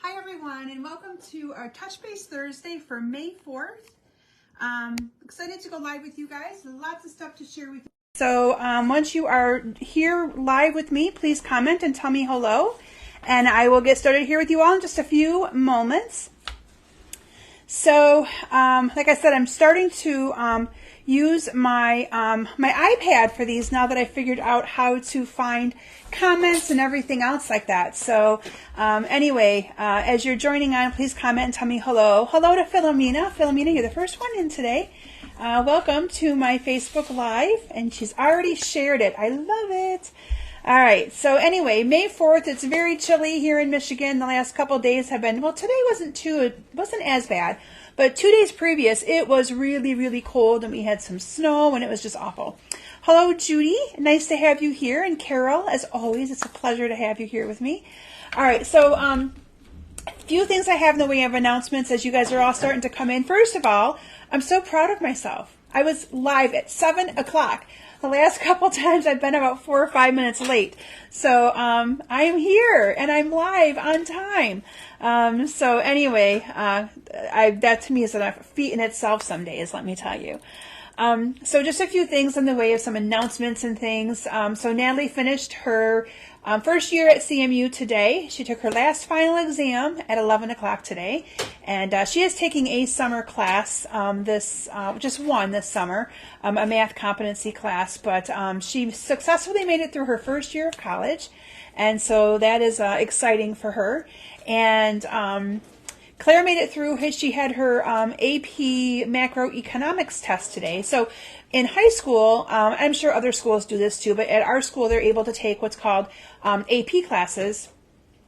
Hi everyone, and welcome to our Touch Base Thursday for May 4th. Excited to go live with you guys. Lots of stuff to share with you. So once you are here live with me, please comment and tell me hello. And I will get started here with you all in just a few moments. So like I said, I'm starting to use my my iPad for these now that I figured out how to find comments and everything else like that. So anyway, as you're joining on, please comment and tell me hello. Hello to Philomena. Philomena, you're the first one in today. Welcome to my Facebook Live, and she's already shared it. I love it. All right, so anyway, May 4th, it's very chilly here in Michigan. The last couple of days have been, well, today it wasn't as bad, but 2 days previous, it was really, really cold, and we had some snow, and it was just awful. Hello, Judy. Nice to have you here, and Carol, as always, it's a pleasure to have you here with me. All right, so a few things I have in the way of announcements as you guys are all starting to come in. First of all, I'm so proud of myself. I was live at 7 o'clock. The last couple times I've been about 4 or 5 minutes late. So I am here and I'm live on time. So anyway, that to me is a feat in itself some days, let me tell you. So just a few things in the way of some announcements and things. So Natalie finished her first year at CMU today. She took her last final exam at 11 o'clock today. And she is taking a summer class, just one this summer, a math competency class. But she successfully made it through her first year of college. And so that is exciting for her. And Claire made it through. She had her AP macroeconomics test today. So in high school, I'm sure other schools do this too, but at our school they're able to take what's called AP classes.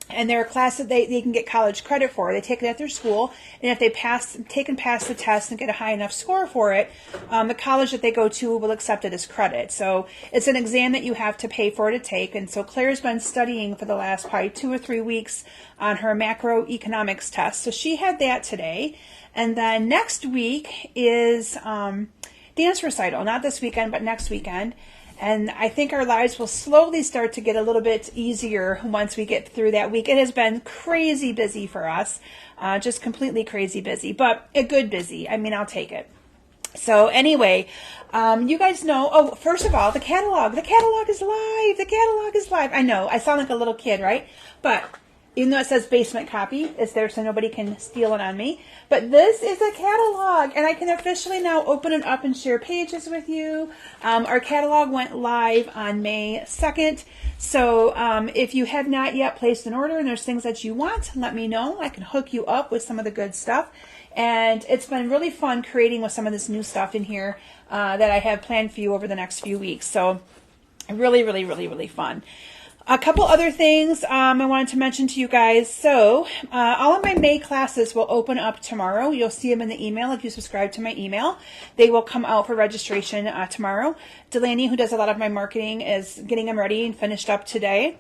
And they're a class that they can get college credit for. They take it at their school, and if they pass the test and get a high enough score for it, the college that they go to will accept it as credit. So it's an exam that you have to pay for to take. And so Claire's been studying for the last probably 2 or 3 weeks on her macroeconomics test. So she had that today. And then next week is dance recital. Not this weekend, but next weekend. And I think our lives will slowly start to get a little bit easier once we get through that week. It has been crazy busy for us, just completely crazy busy, but a good busy. I mean, I'll take it. So anyway, you guys know, first of all, the catalog is live. The catalog is live. I know, I sound like a little kid, right? But even though it says basement copy, it's there so nobody can steal it on me. But this is a catalog, and I can officially now open it up and share pages with you. Our catalog went live on May 2nd. So if you have not yet placed an order and there's things that you want, let me know. I can hook you up with some of the good stuff. And it's been really fun creating with some of this new stuff in here that I have planned for you over the next few weeks. So really, really, really, really fun. A couple other things I wanted to mention to you guys. So all of my May classes will open up tomorrow. You'll see them in the email if you subscribe to my email. They will come out for registration tomorrow. Delaney, who does a lot of my marketing, is getting them ready and finished up today.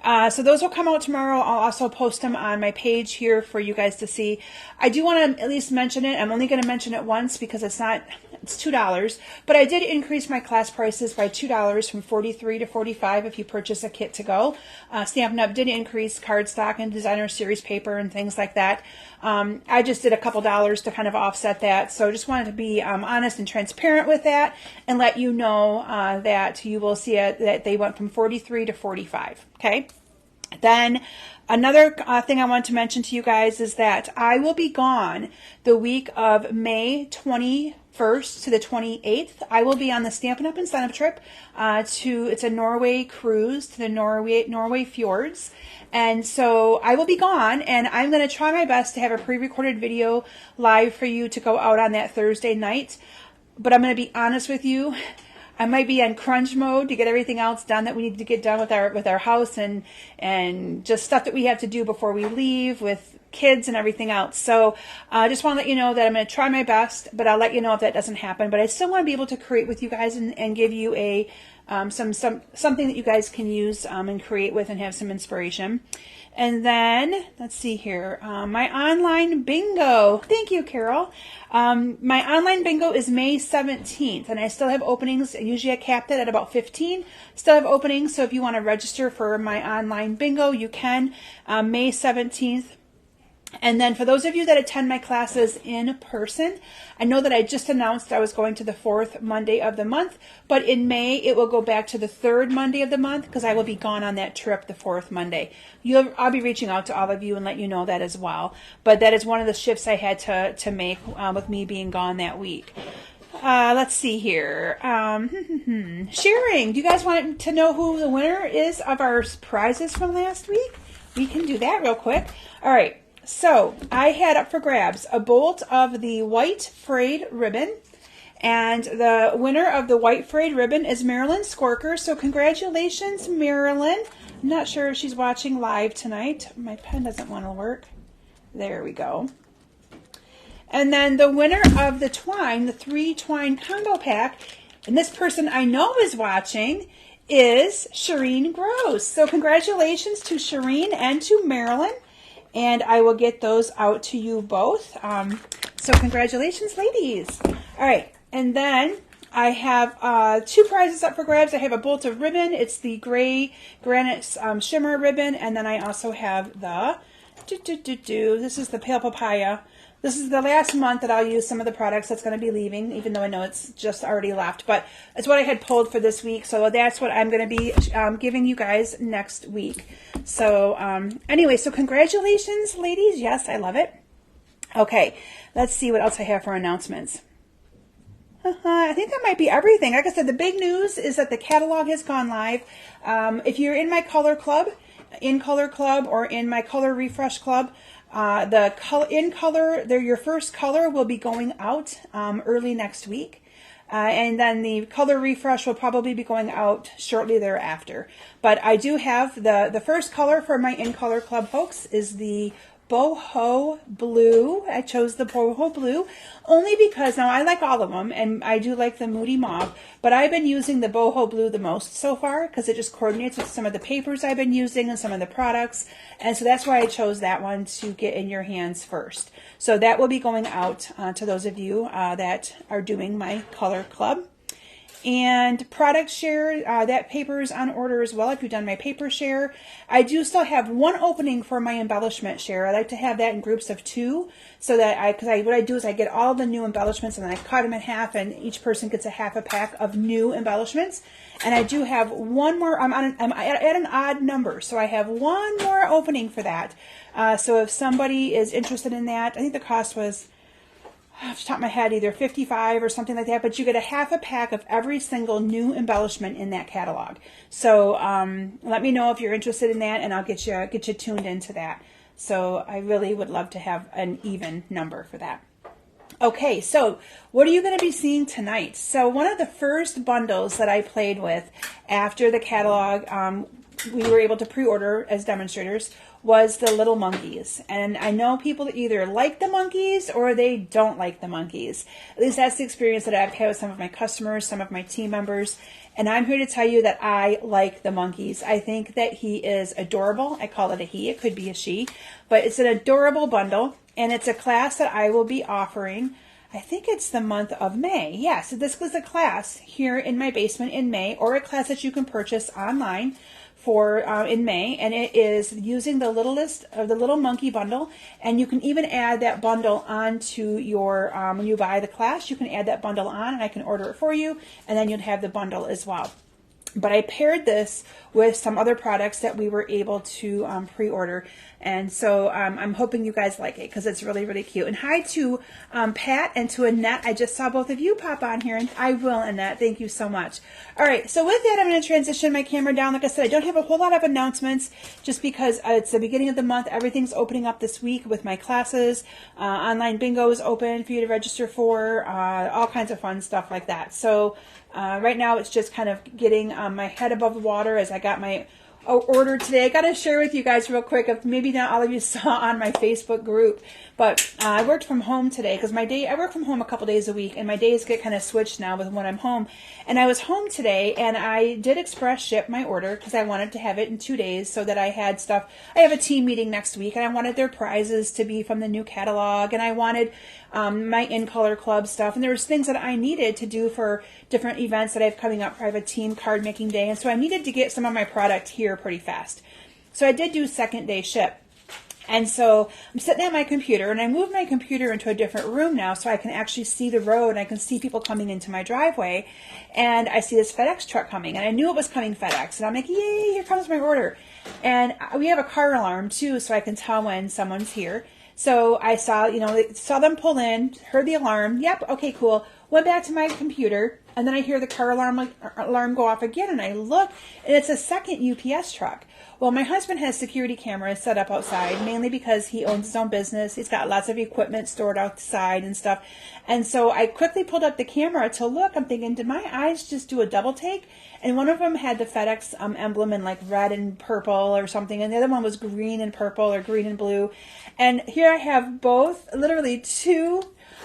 So those will come out tomorrow. I'll also post them on my page here for you guys to see. I do want to at least mention it. I'm only going to mention it once because it's $2. But I did increase my class prices by $2 from $43 to $45 if you purchase a kit to go. Stampin' Up! Did increase cardstock and designer series paper and things like that. I just did a couple dollars to kind of offset that. So just wanted to be honest and transparent with that and let you know that you will see that they went from $43 to $45. Okay. Then another thing I want to mention to you guys is that I will be gone the week of May 21st to the 28th. I will be on the Stampin' Up! Incentive trip it's a Norway cruise to the Norway fjords. And so I will be gone, and I'm going to try my best to have a pre-recorded video live for you to go out on that Thursday night. But I'm going to be honest with you. I might be on crunch mode to get everything else done that we need to get done with our house and just stuff that we have to do before we leave with kids and everything else. So I just want to let you know that I'm going to try my best, but I'll let you know if that doesn't happen. But I still want to be able to create with you guys and give you a something that you guys can use and create with and have some inspiration. And then, let's see here, my online bingo. Thank you, Carol. My online bingo is May 17th, and I still have openings. Usually I cap it at about 15. Still have openings, so if you want to register for my online bingo, you can. May 17th. And then for those of you that attend my classes in person, I know that I just announced I was going to the 4th Monday of the month, but in May it will go back to the 3rd Monday of the month because I will be gone on that trip the 4th Monday. I'll be reaching out to all of you and let you know that as well. But that is one of the shifts I had to make with me being gone that week. Let's see here. Sharing. Do you guys want to know who the winner is of our prizes from last week? We can do that real quick. All right. So I had up for grabs a bolt of the white frayed ribbon, and the winner of the white frayed ribbon is Marilyn Skorker. So congratulations, Marilyn. I'm not sure if she's watching live tonight. My pen doesn't want to work. There we go. And then the winner of the twine, the 3 twine combo pack, and this person I know is watching, is Shireen Gross. So congratulations to Shireen and to Marilyn. And I will get those out to you both. So congratulations, ladies. All right. And then I have 2 prizes up for grabs. I have a bolt of ribbon. It's the gray granite shimmer ribbon. And then I also have the, this is the pale papaya. This is the last month that I'll use some of the products that's going to be leaving, even though I know it's just already left. But it's what I had pulled for this week, so that's what I'm going to be giving you guys next week. So anyway, so congratulations, ladies. Yes, I love it. Okay, let's see what else I have for announcements. I think that might be everything. Like I said, the big news is that the catalog has gone live. If you're in my color club, or in my color refresh club, your first color will be going out early next week. And then the color refresh will probably be going out shortly thereafter. But I do have the first color for my In Color Club folks is the boho blue. I chose the boho blue only because now I like all of them and I do like the moody mauve, but I've been using the boho blue the most so far because it just coordinates with some of the papers I've been using and some of the products, and so that's why I chose that one to get in your hands first. So that will be going out to those of you that are doing my color club. And product share, that paper is on order as well if you've done my paper share. I do still have 1 opening for my embellishment share. I like to have that in groups of 2 so that what I do is I get all the new embellishments and then I cut them in half and each person gets a half a pack of new embellishments. And I do have 1 more, I'm at an odd number, so I have 1 more opening for that. So if somebody is interested in that, I think the cost was, off the top of my head, either $55 or something like that, but you get a half a pack of every single new embellishment in that catalog. So let me know if you're interested in that, and I'll get you tuned into that. So I really would love to have an even number for that. Okay, so what are you going to be seeing tonight? So one of the first bundles that I played with after the catalog, we were able to pre-order as demonstrators, was the little monkeys. And I know people that either like the monkeys or they don't like the monkeys. At least that's the experience that I've had with some of my customers, some of my team members. And I'm here to tell you that I like the monkeys. I think that he is adorable. I call it a he. It could be a she. But it's an adorable bundle. And it's a class that I will be offering. I think it's the month of May. Yeah, so this was a class here in my basement in May, or a class that you can purchase online for in May, and it is using the littlest of the little monkey bundle, and you can even add that bundle onto your when you buy the class, you can add that bundle on, and I can order it for you, and then you'd have the bundle as well. But I paired this with some other products that we were able to pre-order. And so I'm hoping you guys like it because it's really, really cute. And hi to Pat and to Annette. I just saw both of you pop on here, and I will, Annette. Thank you so much. All right, so with that, I'm going to transition my camera down. Like I said, I don't have a whole lot of announcements just because it's the beginning of the month. Everything's opening up this week with my classes. Online bingo is open for you to register for, all kinds of fun stuff like that. So right now it's just kind of getting my head above the water as I got my order today. I got to share with you guys real quick, if maybe not all of you saw on my Facebook group, but I worked from home today because I work from home a couple days a week, and my days get kind of switched now with when I'm home. And I was home today, and I did express ship my order because I wanted to have it in 2 days so that I had stuff. I have a team meeting next week, and I wanted their prizes to be from the new catalog, and I wanted my In Color Club stuff, and there was things that I needed to do for different events that I have coming up. I have a team card making day, and so I needed to get some of my product here pretty fast. So I did do second day ship. And so I'm sitting at my computer, and I moved my computer into a different room now so I can actually see the road, and I can see people coming into my driveway. And I see this FedEx truck coming, and I knew it was coming FedEx. And I'm like, yay, here comes my order. And we have a car alarm too, so I can tell when someone's here. So I saw, saw them pull in, heard the alarm. Yep, okay, cool. Went back to my computer, and then I hear the car alarm go off again, and I look, and it's a second UPS truck. Well, my husband has security cameras set up outside, mainly because he owns his own business. He's got lots of equipment stored outside and stuff. And so I quickly pulled up the camera to look. I'm thinking, did my eyes just do a double take? And one of them had the FedEx emblem in like red and purple or something, and the other one was green and purple or green and blue. And here I have both, literally two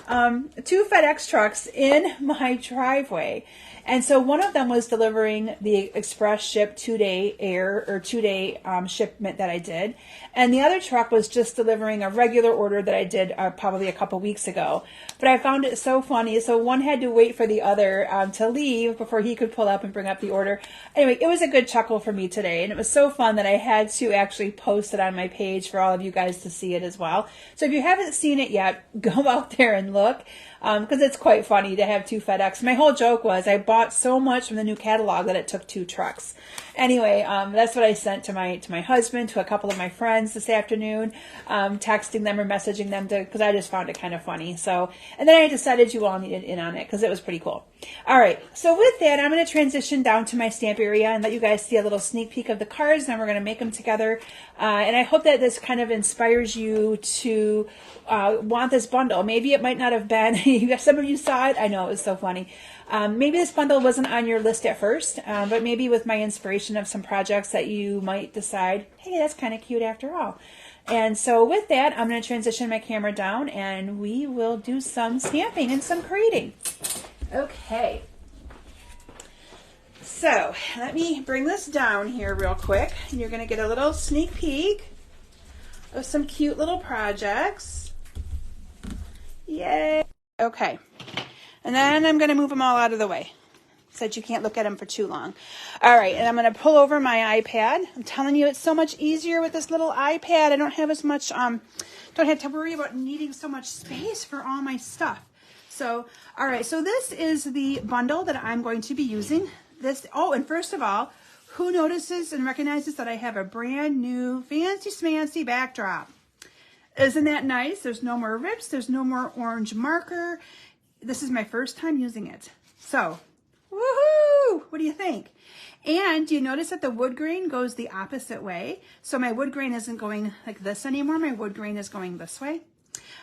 FedEx trucks in my driveway. And so one of them was delivering the express ship 2-day shipment that I did. And the other truck was just delivering a regular order that I did probably a couple weeks ago. But I found it so funny. So one had to wait for the other to leave before he could pull up and bring up the order. Anyway, it was a good chuckle for me today. And it was so fun that I had to actually post it on my page for all of you guys to see it as well. So if you haven't seen it yet, go out there and look. Because it's quite funny to have two FedEx. My whole joke was I bought so much from the new catalog that it took 2 trucks. Anyway, that's what I sent to my husband, to a couple of my friends this afternoon, texting them or messaging them because I just found it kind of funny. So, and then I decided you all needed in on it because it was pretty cool. All right, so with that, I'm going to transition down to my stamp area and let you guys see a little sneak peek of the cards, and then we're going to make them together. And I hope that this kind of inspires you to want this bundle. Maybe it might not have been, some of you saw it, I know, it was so funny. Maybe this bundle wasn't on your list at first, but maybe with my inspiration of some projects that you might decide, hey, that's kind of cute after all. And so with that, I'm going to transition my camera down and we will do some stamping and some creating. Okay. So let me bring this down here real quick. You're going to get a little sneak peek of some cute little projects. Yay. Okay. And then I'm going to move them all out of the way so that you can't look at them for too long. All right, and I'm going to pull over my iPad. I'm telling you, it's so much easier with this little iPad. I don't have as much, don't have to worry about needing so much space for all my stuff. So, all right, so this is the bundle that I'm going to be using. And first of all, who notices and recognizes that I have a brand new fancy smancy backdrop? Isn't that nice? There's no more rips. There's no more orange marker. This is my first time using it. So, woohoo! What do you think? And do you notice that the wood grain goes the opposite way? So my wood grain isn't going like this anymore. My wood grain is going this way.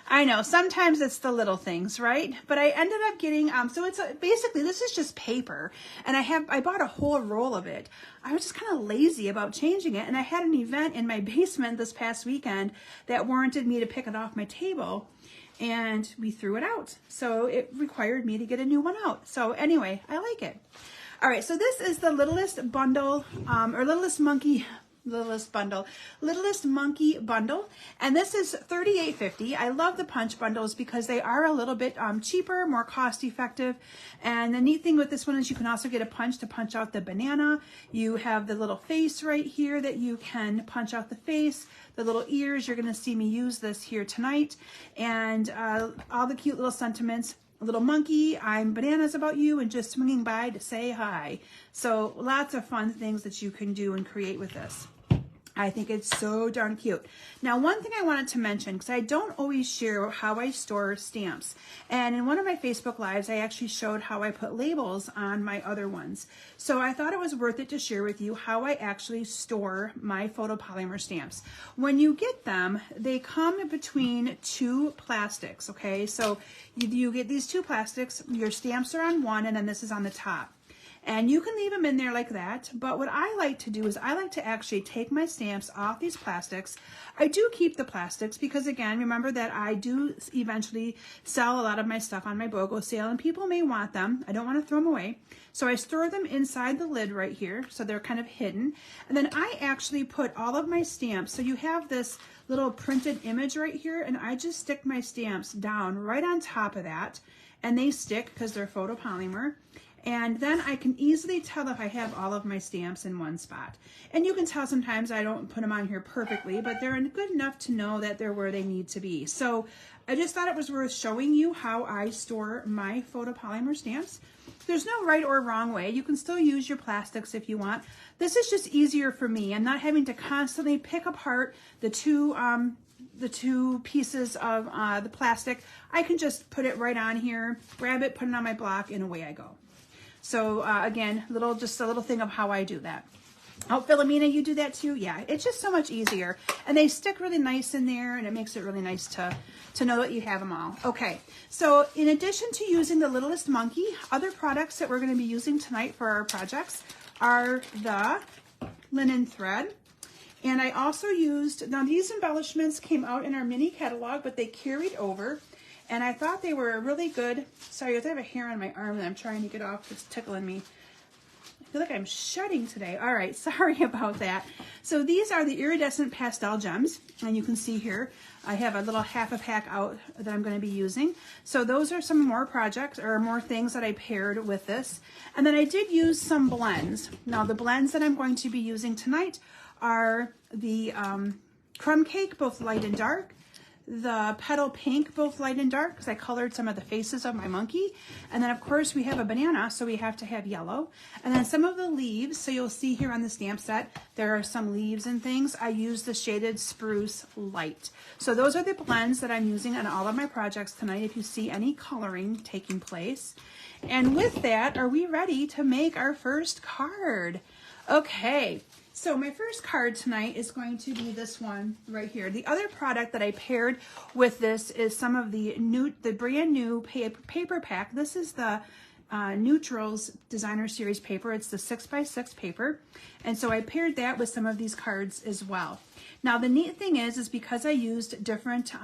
I know, sometimes it's the little things, right? But I ended up getting, so it's basically, this is just paper. And I bought a whole roll of it. I was just kind of lazy about changing it. And I had an event in my basement this past weekend that warranted me to pick it off my table. And we threw it out. So it required me to get a new one out. So anyway, I like it. All right, so this is the Littlest Bundle, or Littlest Monkey Bundle. And this is $38.50. I love the punch bundles because they are a little bit cheaper, more cost effective. And the neat thing with this one is you can also get a punch to punch out the banana. You have the little face right here that you can punch out the face. The little ears, you're going to see me use this here tonight. And all the cute little sentiments. A little monkey, I'm bananas about you, and just swinging by to say hi. So lots of fun things that you can do and create with this. I think it's so darn cute. Now, one thing I wanted to mention, because I don't always share how I store stamps. And in one of my Facebook Lives, I actually showed how I put labels on my other ones. So I thought it was worth it to share with you how I actually store my photopolymer stamps. When you get them, they come between 2 plastics, okay? So you get these 2 plastics, your stamps are on one, and then this is on the top. And you can leave them in there like that, but what I like to do is I like to actually take my stamps off these plastics. I do keep the plastics because, again, remember that I do eventually sell a lot of my stuff on my Vogel sale, and people may want them. I don't want to throw them away. So I store them inside the lid right here, so they're kind of hidden. And then I actually put all of my stamps, so you have this little printed image right here, and I just stick my stamps down right on top of that, and they stick because they're photopolymer. And then I can easily tell if I have all of my stamps in one spot. And you can tell sometimes I don't put them on here perfectly, but they're good enough to know that they're where they need to be. So I just thought it was worth showing you how I store my photopolymer stamps. There's no right or wrong way. You can still use your plastics if you want. This is just easier for me. I'm not having to constantly pick apart the two pieces of the plastic. I can just put it right on here, grab it, put it on my block, and away I go. So again, just a little thing of how I do that. Oh, Philomena, you do that too? Yeah, it's just so much easier. And they stick really nice in there, and it makes it really nice to know that you have them all. Okay, so in addition to using the Littlest Monkey, other products that we're going to be using tonight for our projects are the linen thread. And I also used, now these embellishments came out in our mini catalog, but they carried over. And I thought they were really good. Sorry, I have a hair on my arm that I'm trying to get off. It's tickling me. I feel like I'm shedding today. All right, sorry about that. So these are the iridescent pastel gems. And you can see here, I have a little half a pack out that I'm going to be using. So those are some more projects or more things that I paired with this. And then I did use some blends. Now the blends that I'm going to be using tonight are the crumb cake, both light and dark, the petal pink, both light and dark, because I colored some of the faces of my monkey. And then of course we have a banana, so we have to have yellow. And then some of the leaves, so you'll see here on the stamp set, there are some leaves and things. I use the shaded spruce light. So those are the blends that I'm using on all of my projects tonight, if you see any coloring taking place. And with that, are we ready to make our first card? Okay. So my first card tonight is going to be this one right here. The other product that I paired with this is some of the brand new paper pack. This is the Neutrals Designer Series paper. It's the 6x6 paper. And so I paired that with some of these cards as well. Now the neat thing is because I used different,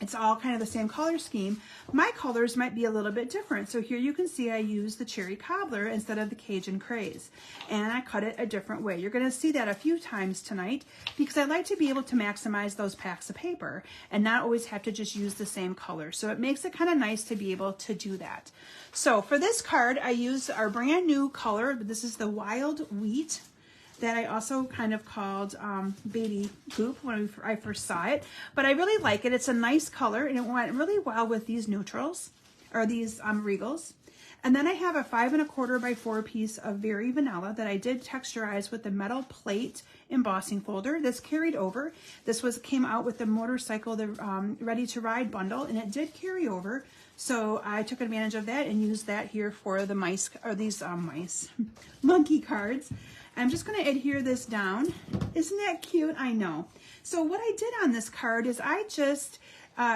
it's all kind of the same color scheme, my colors might be a little bit different. So here you can see I used the Cherry Cobbler instead of the Cajun Craze, and I cut it a different way. You're going to see that a few times tonight because I like to be able to maximize those packs of paper and not always have to just use the same color. So it makes it kind of nice to be able to do that. So for this card, I used our brand new color. This is the Wild Wheat, that I also kind of called Baby Poop when I first saw it. But I really like it. It's a nice color, and it went really well with these neutrals, or these regals. And then I have a 5 1/4 by 4 piece of Very Vanilla that I did texturize with the metal plate embossing folder. This carried over. This came out with the motorcycle, the Ready to Ride bundle, and it did carry over. So I took advantage of that and used that here for the mice, or these monkey cards. I'm just going to adhere this down. Isn't that cute? I know. So what I did on this card is I just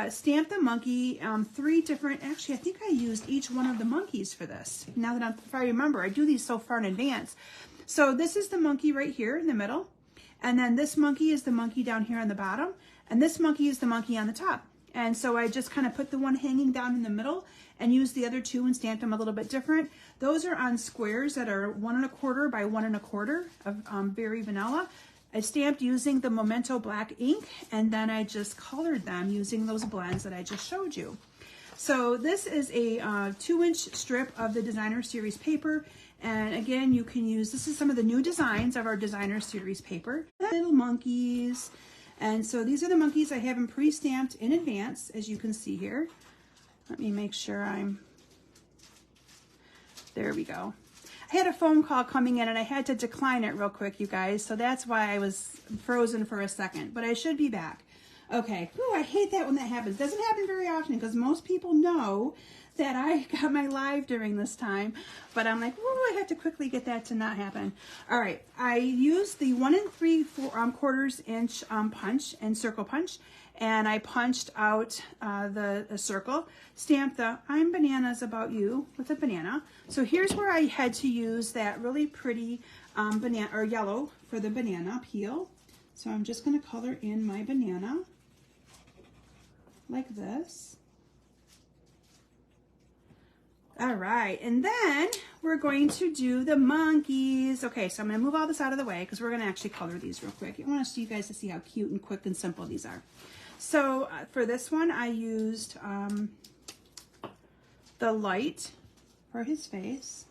stamped the monkey 3 different, actually I think I used each one of the monkeys for this. Now that if I remember, I do these so far in advance. So this is the monkey right here in the middle. And then this monkey is the monkey down here on the bottom. And this monkey is the monkey on the top. And so I just kind of put the one hanging down in the middle and used the other 2 and stamped them a little bit different. Those are on squares that are 1 1/4 by 1 1/4 of Very Vanilla. I stamped using the Memento black ink, and then I just colored them using those blends that I just showed you. So this is a 2-inch strip of the Designer Series paper. And again, you can use, this is some of the new designs of our Designer Series paper. Little monkeys. And so these are the monkeys. I have them pre-stamped in advance, as you can see here. Let me make sure there we go. I had a phone call coming in and I had to decline it real quick, you guys. So that's why I was frozen for a second, but I should be back. Okay. Ooh, I hate that when that happens. Doesn't happen very often because most people know that I got my live during this time, but I'm like, oh, I have to quickly get that to not happen. All right, I used the 1 3/4 inch punch and circle punch, and I punched out the circle, stamped the I'm Bananas About You with a banana. So here's where I had to use that really pretty banana, or yellow for the banana peel. So I'm just gonna color in my banana like this. All right, and then we're going to do the monkeys. Okay, so I'm gonna move all this out of the way because we're gonna actually color these real quick. I want you guys to see how cute and quick and simple these are. So for this one, I used the light for his face.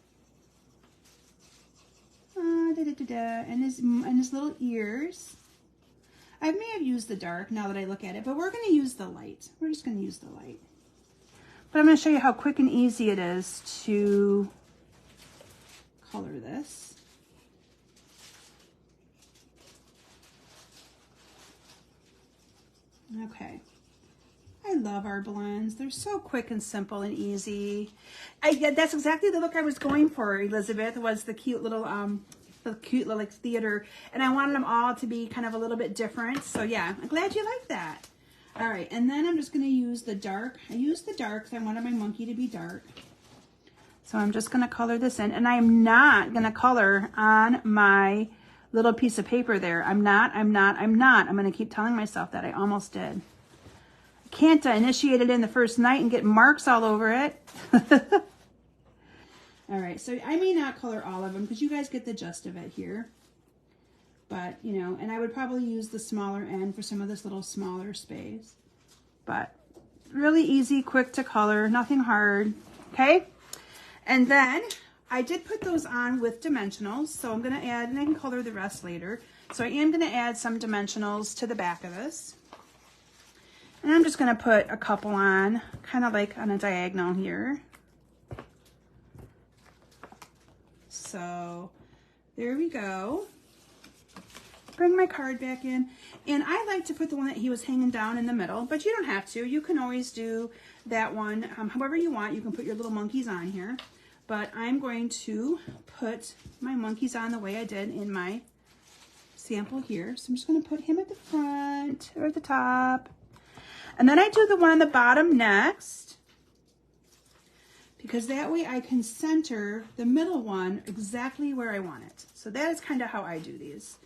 And his little ears. I may have used the dark now that I look at it, but we're going to use the light. We're just going to use the light. But I'm going to show you how quick and easy it is to color this. Okay. I love our blends. They're so quick and simple and easy. That's exactly the look I was going for, Elizabeth, was the cute little like theater, and I wanted them all to be kind of a little bit different. So yeah, I'm glad you like that. All right, and then I'm just going to use the dark. I used the dark because I wanted my monkey to be dark. So I'm just going to color this in, and I'm not going to color on my little piece of paper there. I'm not. I'm going to keep telling myself that. I almost did. I can't initiate it in the first night and get marks all over it. All right, so I may not color all of them because you guys get the gist of it here. But, you know, and I would probably use the smaller end for some of this little smaller space. But really easy, quick to color, nothing hard, okay? And then I did put those on with dimensionals, so I'm going to add, and I can color the rest later. So I am going to add some dimensionals to the back of this. And I'm just going to put a couple on, kind of like on a diagonal here. So there we go. Bring my card back in. And I like to put the one that he was hanging down in the middle, but you don't have to. You can always do that one however you want. You can put your little monkeys on here. But I'm going to put my monkeys on the way I did in my sample here. So I'm just going to put him at the front or at the top. And then I do the one on the bottom next, because that way I can center the middle one exactly where I want it. So that is kind of how I do these.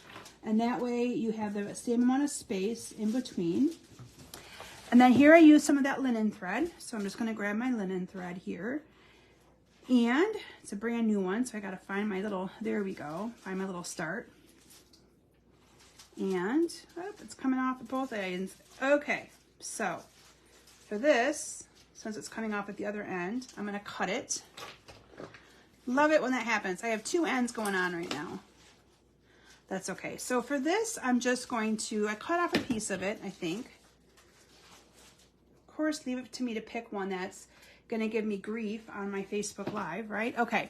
And that way you have the same amount of space in between. And then here I use some of that linen thread. So I'm just going to grab my linen thread here. And it's a brand new one, so I got to find my little, there we go, find my little start. And oh, it's coming off at both ends. Okay, so for this, since it's coming off at the other end, I'm going to cut it. Love it when that happens. I have two ends going on right now. That's okay. So for this, I'm just going to, I cut off a piece of it, I think. Of course, leave it to me to pick one that's going to give me grief on my Facebook Live, right? Okay.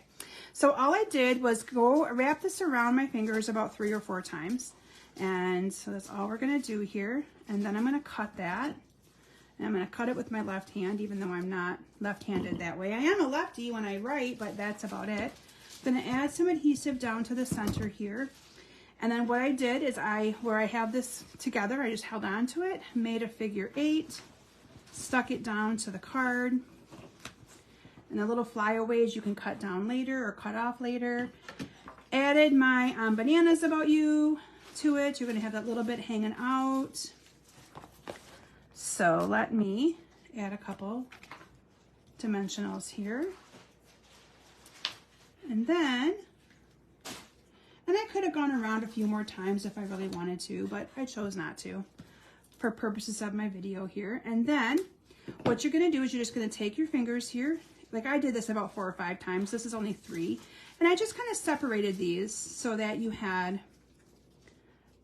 So all I did was go wrap this around my fingers about 3 or 4 times. And so that's all we're going to do here. And then I'm going to cut that. And I'm going to cut it with my left hand, even though I'm not left-handed that way. I am a lefty when I write, but that's about it. I'm going to add some adhesive down to the center here. And then what I did is where I have this together, I just held on to it, made a figure 8, stuck it down to the card. And the little flyaways you can cut down later or cut off later. Added my bananas about you to it. You're going to have that little bit hanging out. So let me add a couple dimensionals here. And then, and I could have gone around a few more times if I really wanted to, but I chose not to for purposes of my video here. And then what you're going to do is you're just going to take your fingers here. Like I did this about 4 or 5 times. This is only 3. And I just kind of separated these so that you can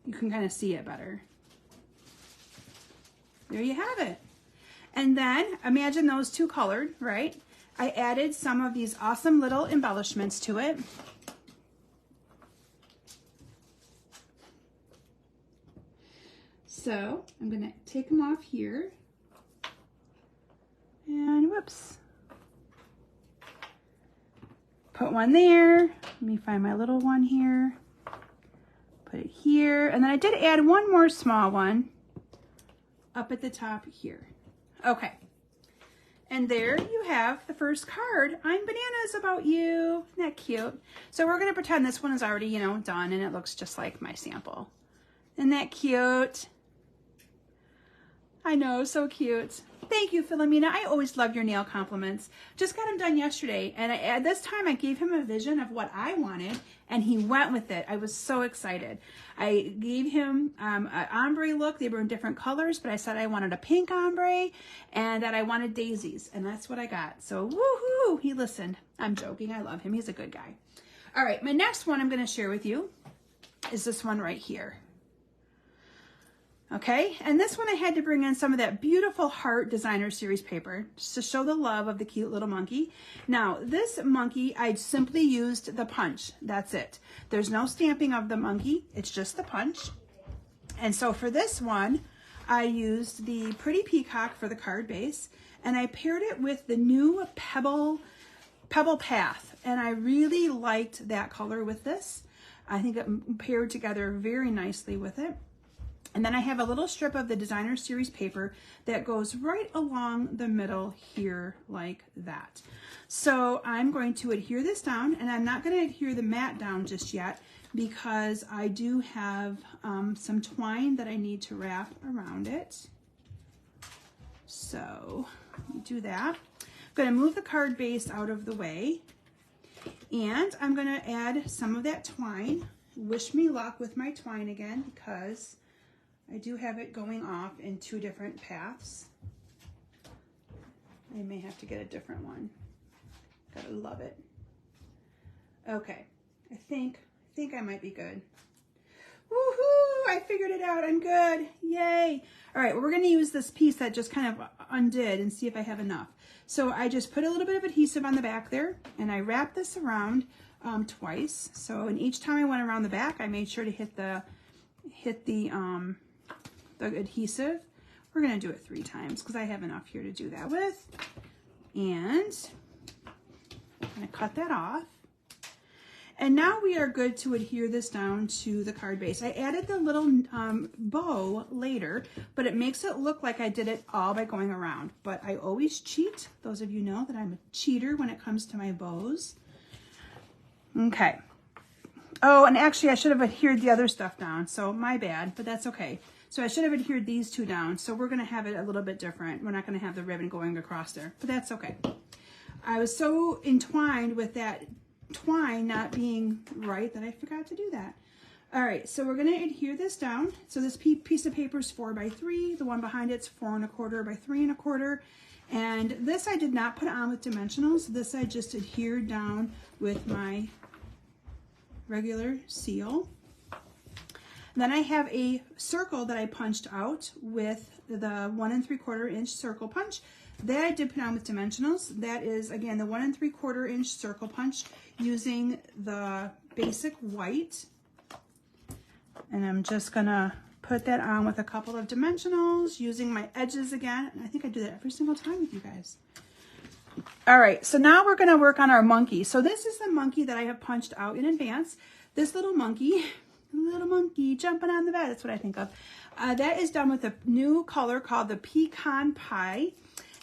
kind of see it better. There you have it. And then imagine those 2 colored, right? I added some of these awesome little embellishments to it. So I'm going to take them off here. And whoops. Put one there. Let me find my little one here. Put it here. And then I did add one more small one up at the top here. Okay. And there you have the first card. I'm Bananas About You. Isn't that cute? So we're going to pretend this one is already, you know, done and it looks just like my sample. Isn't that cute? I know, so cute. Thank you, Philomena. I always love your nail compliments. Just got them done yesterday, and this time I gave him a vision of what I wanted, and he went with it. I was so excited. I gave him an ombre look. They were in different colors, but I said I wanted a pink ombre and that I wanted daisies, and that's what I got. So woohoo, he listened. I'm joking. I love him. He's a good guy. All right, my next one I'm going to share with you is this one right here. Okay, and this one I had to bring in some of that beautiful Heart Designer Series paper just to show the love of the cute little monkey. Now, this monkey, I simply used the punch. That's it. There's no stamping of the monkey. It's just the punch. And so for this one, I used the Pretty Peacock for the card base, and I paired it with the new Pebble Path, and I really liked that color with this. I think it paired together very nicely with it. And then I have a little strip of the Designer Series paper that goes right along the middle here like that. So I'm going to adhere this down, and I'm not going to adhere the mat down just yet because I do have some twine that I need to wrap around it. So let me do that. I'm going to move the card base out of the way, and I'm going to add some of that twine. Wish me luck with my twine again because I do have it going off in 2 different paths. I may have to get a different one. Gotta love it. Okay, I think I might be good. Woohoo! I figured it out. I'm good. Yay! All right, well, we're gonna use this piece that just kind of undid and see if I have enough. So I just put a little bit of adhesive on the back there, and I wrapped this around twice. So and each time I went around the back, I made sure to hit the adhesive. We're going to do it 3 times because I have enough here to do that with. And I'm going to cut that off. And now we are good to adhere this down to the card base. I added the little bow later, but it makes it look like I did it all by going around. But I always cheat. Those of you know that I'm a cheater when it comes to my bows. Okay. Oh, and actually I should have adhered the other stuff down, so my bad, but that's okay. So I should have adhered these 2 down, so we're going to have it a little bit different. We're not going to have the ribbon going across there, but that's okay. I was so entwined with that twine not being right that I forgot to do that. All right, so we're going to adhere this down. So this piece of paper is 4 by 3. The one behind it's 4 1/4 by 3 1/4. And this I did not put on with dimensionals. This I just adhered down with my regular seal. Then I have a circle that I punched out with the 1 3/4 inch circle punch. That I did put on with dimensionals. That is, again, the 1 3/4 inch circle punch using the basic white. And I'm just gonna put that on with a couple of dimensionals using my edges again. And I think I do that every single time with you guys. All right, so now we're gonna work on our monkey. So this is the monkey that I have punched out in advance. This little monkey jumping on the bed, that's what I think of. That is done with a new color called the Pecan Pie.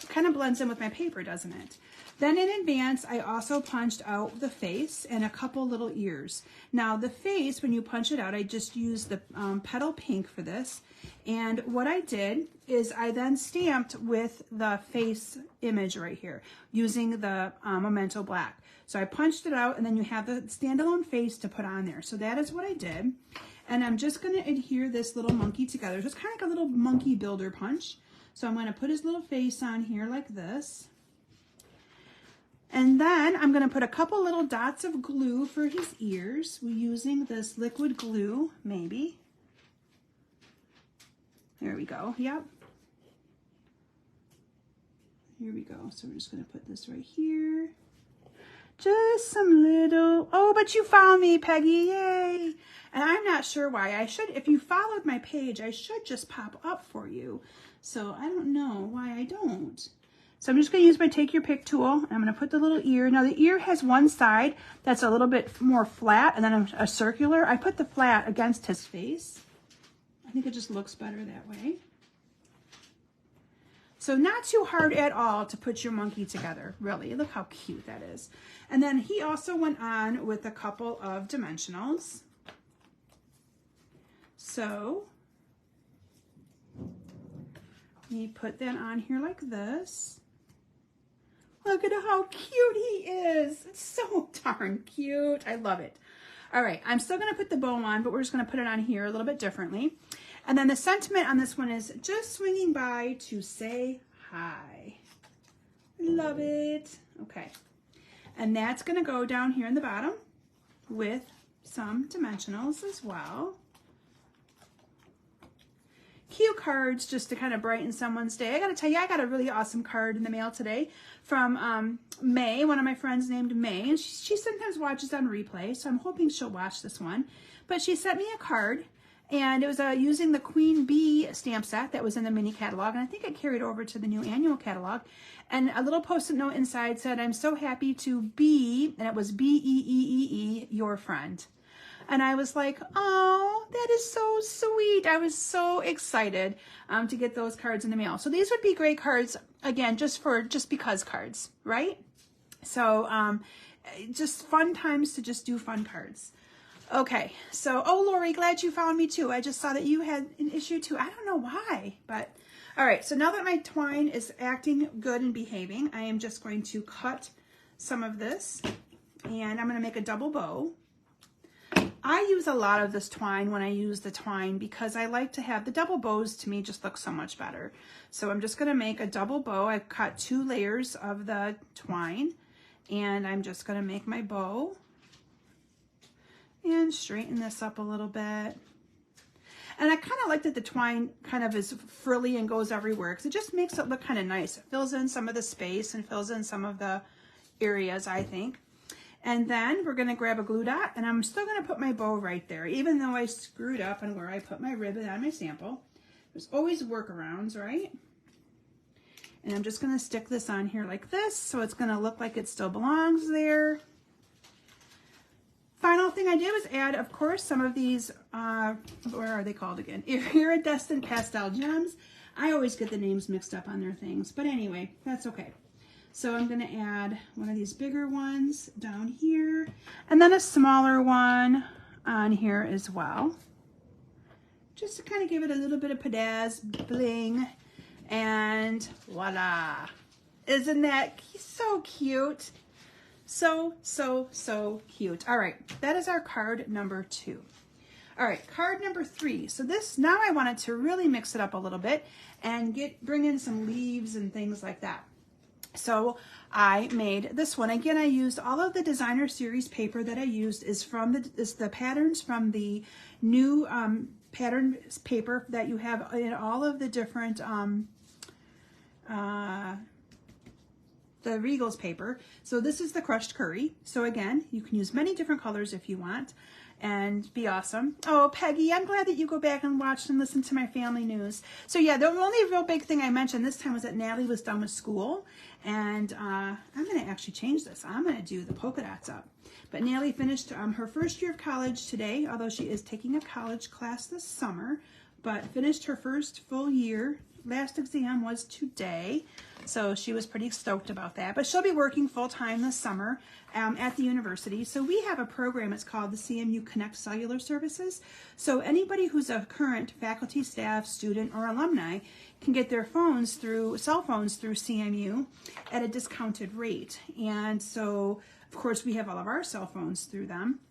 It kind of blends in with my paper, doesn't it? Then in advance, I also punched out the face and a couple little ears. Now the face, when you punch it out, I just used the petal pink for this. And what I did is I then stamped with the face image right here using the Memento Black. So I punched it out, and then you have the standalone face to put on there. So that is what I did. And I'm just going to adhere this little monkey together. So it's kind of like a little monkey builder punch. So I'm going to put his little face on here like this. And then I'm going to put a couple little dots of glue for his ears. We're using this liquid glue, maybe. There we go. Yep. Here we go. So we're just going to put this right here. Just some little, oh, but you found me, Peggy, yay. And I'm not sure why. I should, if you followed my page, I should just pop up for you. So I don't know why I don't. So I'm just going to use my Take Your Pick tool. I'm going to put the little ear. Now the ear has one side that's a little bit more flat and then a circular. I put the flat against his face. I think it just looks better that way. So not too hard at all to put your monkey together, really. Look how cute that is. And then he also went on with a couple of dimensionals. So me put that on here like this. Look at how cute he is. It's so darn cute. I love it. All right, I'm still gonna put the bow on, but we're just gonna put it on here a little bit differently. And then the sentiment on this one is just swinging by to say hi. Love it. Okay, and that's gonna go down here in the bottom with some dimensionals as well. Cute cards just to kind of brighten someone's day. I gotta tell you, I got a really awesome card in the mail today from May, one of my friends named May, and she sometimes watches on replay, so I'm hoping she'll watch this one. But she sent me a card, and it was using the Queen Bee stamp set that was in the mini catalog, and I think it carried over to the new annual catalog. And a little post-it note inside said, "I'm so happy to be," and it was B-E-E-E-E, your friend. And I was like, oh, that is so sweet. I was so excited to get those cards in the mail. So these would be great cards, again, just because cards, right? So just fun times to just do fun cards. Okay, so, oh, Lori, glad you found me too. I just saw that you had an issue too. I don't know why, but all right. So now that my twine is acting good and behaving, I am just going to cut some of this, and I'm going to make a double bow. I use a lot of this twine when I use the twine because I like to have the double bows. To me just look so much better. So I'm just going to make a double bow. I've cut 2 layers of the twine, and I'm just going to make my bow and straighten this up a little bit. And I kind of like that the twine kind of is frilly and goes everywhere because it just makes it look kind of nice. It fills in some of the space and fills in some of the areas, I think. And then we're going to grab a glue dot, and I'm still going to put my bow right there, even though I screwed up on where I put my ribbon on my sample. There's always workarounds, right? And I'm just going to stick this on here like this, so it's going to look like it still belongs there. Final thing I did was add, of course, some of these, where are they called again? Iridescent pastel gems. I always get the names mixed up on their things, but anyway, that's okay. So I'm going to add one of these bigger ones down here, and then a smaller one on here as well, just to kind of give it a little bit of pizzazz, bling, and voila. Isn't that so cute? So cute. All right, that is our card number 2. All right, card number 3. So this, now I wanted to really mix it up a little bit and bring in some leaves and things like that. So I made this one. Again, I used all of the designer series paper that I used is the patterns from the new pattern paper that you have in all of the different the Regal's paper. So this is the crushed curry. So again, you can use many different colors if you want and be awesome. Oh, Peggy, I'm glad that you go back and watch and listen to my family news. So yeah, the only real big thing I mentioned this time was that Natalie was done with school, and I'm going to actually change this. I'm going to do the polka dots up. But Natalie finished her first year of college today, although she is taking a college class this summer, but finished her first full year. Last exam was today, so she was pretty stoked about that. But she'll be working full-time this summer at the university. So we have a program, it's called the CMU Connect Cellular Services. So anybody who's a current faculty, staff, student, or alumni can get their cell phones through CMU at a discounted rate. And so, of course, we have all of our cell phones through them.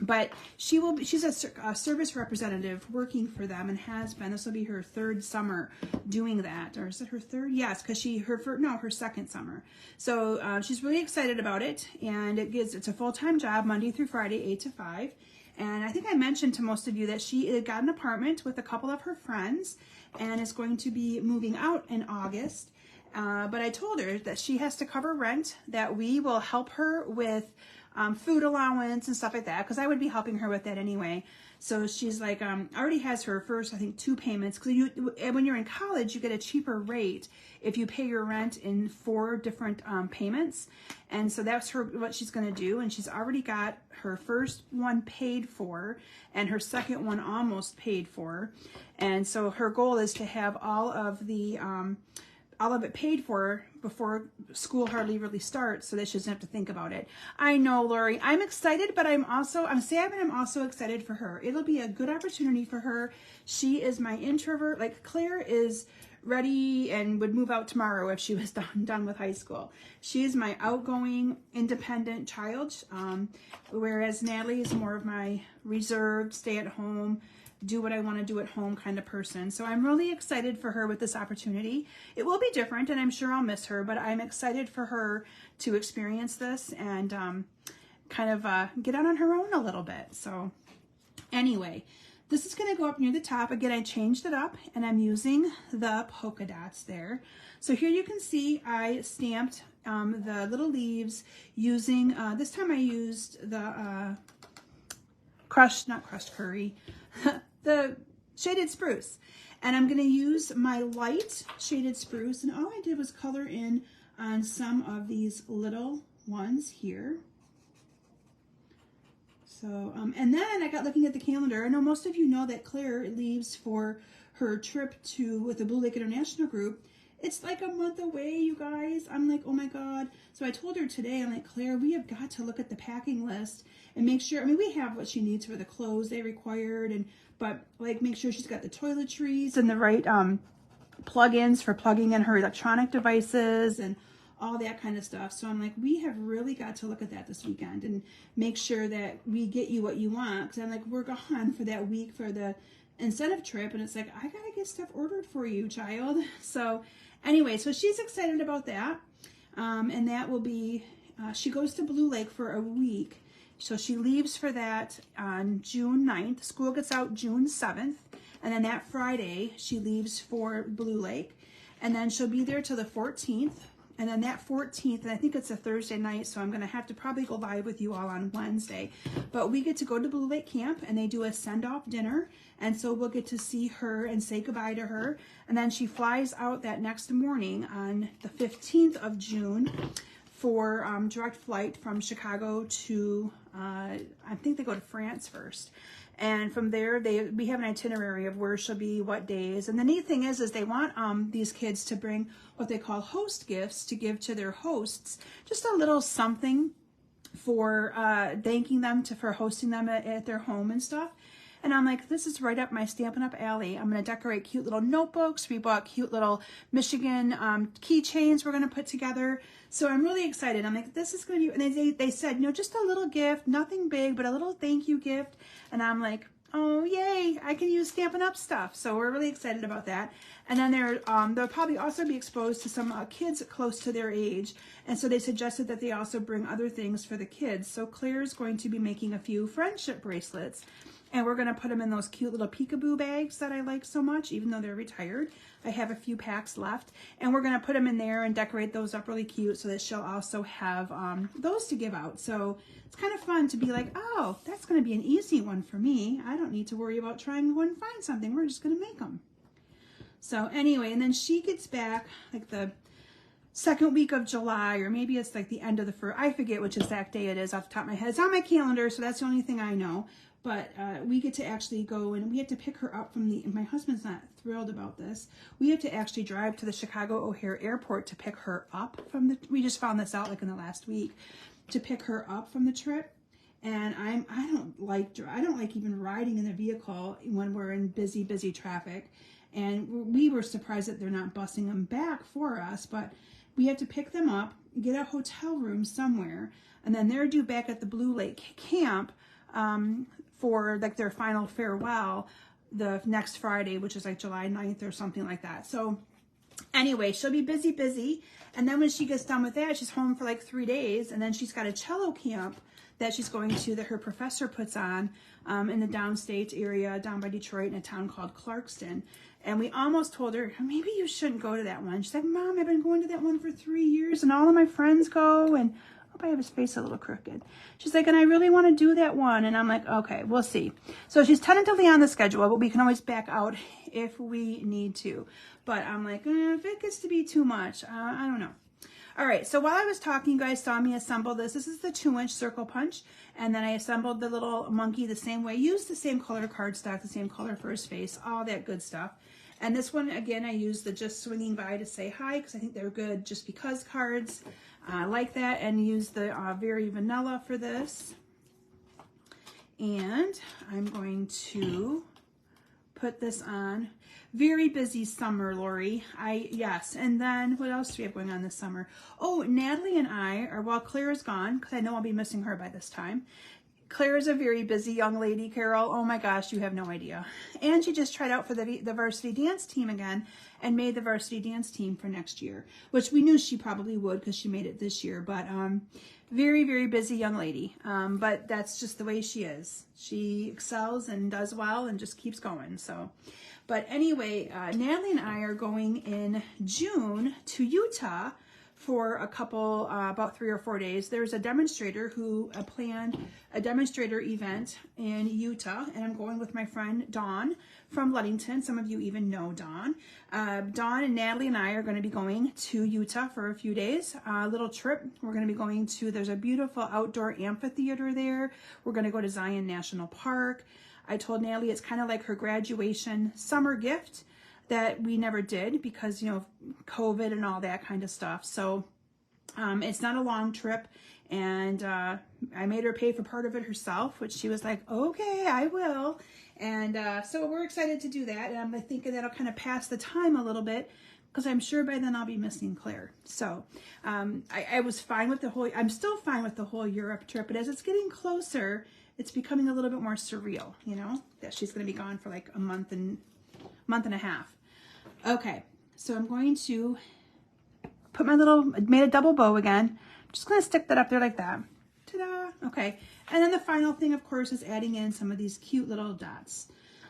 But she's a service representative working for them and has been. This will be her 3rd summer doing that. Or is it her 3rd? Yes, because her 2nd summer. So she's really excited about it, and it's a full-time job, Monday through Friday, 8 to 5. And I think I mentioned to most of you that she got an apartment with a couple of her friends and is going to be moving out in August. But I told her that she has to cover rent, that we will help her with food allowance and stuff like that, because I would be helping her with that anyway. So she's like, already has her first, I think, 2 payments, because when you're in college, you get a cheaper rate if you pay your rent in 4 different payments. And so that's what she's going to do. And she's already got her first one paid for and her second one almost paid for. And so her goal is to have all of it paid for before school hardly really starts, so that she doesn't have to think about it. I know, Lori, I'm excited, but I'm sad, but I'm also excited for her. It'll be a good opportunity for her. She is my introvert. Like, Claire is ready and would move out tomorrow if she was done with high school. She is my outgoing, independent child, whereas Natalie is more of my reserved, stay at home, do what I want to do at home kind of person. So I'm really excited for her with this opportunity. It will be different, and I'm sure I'll miss her, but I'm excited for her to experience this and kind of get out on her own a little bit. So anyway, this is going to go up near the top. Again, I changed it up, and I'm using the polka dots there. So here you can see I stamped the little leaves using, this time I used the not crushed curry, the shaded spruce. And I'm going to use my light shaded spruce, and all I did was color in on some of these little ones here. So, and then I got looking at the calendar. I know most of you know that Claire leaves for her trip with the Blue Lake International Group. It's like a month away, you guys. I'm like, oh my God. So I told her today, I'm like, Claire, we have got to look at the packing list and make sure, I mean, we have what she needs for the clothes they required, but like make sure she's got the toiletries and the right plug-ins for plugging in her electronic devices and all that kind of stuff. So I'm like, we have really got to look at that this weekend and make sure that we get you what you want. Because I'm like, we're gone for that week for the incentive trip, and it's like, I gotta get stuff ordered for you, child. So anyway, so she's excited about that. And that will be, she goes to Blue Lake for a week. So she leaves for that on June 9th. School gets out June 7th. And then that Friday, she leaves for Blue Lake. And then she'll be there till the 14th. And then that 14th, and I think it's a Thursday night, so I'm going to have to probably go live with you all on Wednesday. But we get to go to Blue Lake Camp, and they do a send-off dinner. And so we'll get to see her and say goodbye to her. And then she flies out that next morning on the 15th of June for direct flight from Chicago to, I think they go to France first. And from there, we have an itinerary of where she'll be, what days. And the neat thing is they want these kids to bring what they call host gifts to give to their hosts. Just a little something for thanking them for hosting them at their home and stuff. And I'm like, this is right up my Stampin' Up alley. I'm going to decorate cute little notebooks. We bought cute little Michigan keychains we're going to put together. So I'm really excited. I'm like, this is going to be, and they said, just a little gift, nothing big, but a little thank you gift. And I'm like, oh, yay, I can use Stampin' Up stuff. So we're really excited about that. And then they'll probably also be exposed to some kids close to their age. And so they suggested that they also bring other things for the kids. So Claire's going to be making a few friendship bracelets. And we're going to put them in those cute little peekaboo bags that I like so much, even though they're retired. I have a few packs left. And we're going to put them in there and decorate those up really cute so that she'll also have those to give out. So it's kind of fun to be like, oh, that's going to be an easy one for me. I don't need to worry about trying to go and find something. We're just going to make them. So anyway, and then she gets back like the second week of July, or maybe it's like the end of the first. I forget which exact day it is off the top of my head. It's on my calendar, so that's the only thing I know. But we get to actually go, and we have to pick her up from my husband's not thrilled about this. We have to actually drive to the Chicago O'Hare Airport to pick her up from we just found this out like in the last week, to pick her up from the trip. And I don't like even riding in the vehicle when we're in busy traffic. And we were surprised that they're not busing them back for us, but we have to pick them up, get a hotel room somewhere, and then they're due back at the Blue Lake Camp for like their final farewell the next Friday, which is like July 9th or something like that. So anyway, she'll be busy. And then when she gets done with that, she's home for like 3 days. And then she's got a cello camp that she's going to that her professor puts on in the downstate area down by Detroit in a town called Clarkston. And we almost told her, maybe you shouldn't go to that one. She's like, Mom, I've been going to that one for 3 years and all of my friends go, and I hope I have his face a little crooked. She's like, and I really want to do that one. And I'm like, okay, we'll see. So she's tentatively on the schedule, but we can always back out if we need to. But I'm like, if it gets to be too much, I don't know. All right, so while I was talking, you guys saw me assemble this. This is the 2-inch circle punch. And then I assembled the little monkey the same way. Used the same color cardstock, the same color for his face, all that good stuff. And this one, again, I used the Just Swinging By to Say Hi because I think they're good just because cards. I like that, and use the Very Vanilla for this. And I'm going to put this on. Very busy summer, Lori. Yes. And then what else do we have going on this summer? Oh, Natalie and I are, while Claire's gone, because I know I'll be missing her by this time. Claire is a very busy young lady, Carol. Oh my gosh, you have no idea. And she just tried out for the varsity dance team again and made the varsity dance team for next year, which we knew she probably would because she made it this year. But very, very busy young lady. But that's just the way she is. She excels and does well and just keeps going. So, but anyway, Natalie and I are going in June to Utah for a couple, about 3 or 4 days. There's a demonstrator who planned a demonstrator event in Utah, and I'm going with my friend Dawn from Ludington. Some of you even know Dawn. Dawn and Natalie and I are going to be going to Utah for a few days, a little trip. We're going to be going to, there's a beautiful outdoor amphitheater there. We're going to go to Zion National Park. I told Natalie it's kind of like her graduation summer gift that we never did because, you know, COVID and all that kind of stuff. So it's not a long trip, and I made her pay for part of it herself, which she was like, okay, I will. And so we're excited to do that, and I'm thinking that'll kind of pass the time a little bit because I'm sure by then I'll be missing Claire. So I was fine with the whole, I'm still fine with the whole Europe trip, but as it's getting closer, it's becoming a little bit more surreal, you know, that she's going to be gone for like a month and a half. Okay, so I'm going to put my little, made a double bow again. I'm just going to stick that up there like that. Ta-da! Okay, and then the final thing, of course, is adding in some of these cute little dots.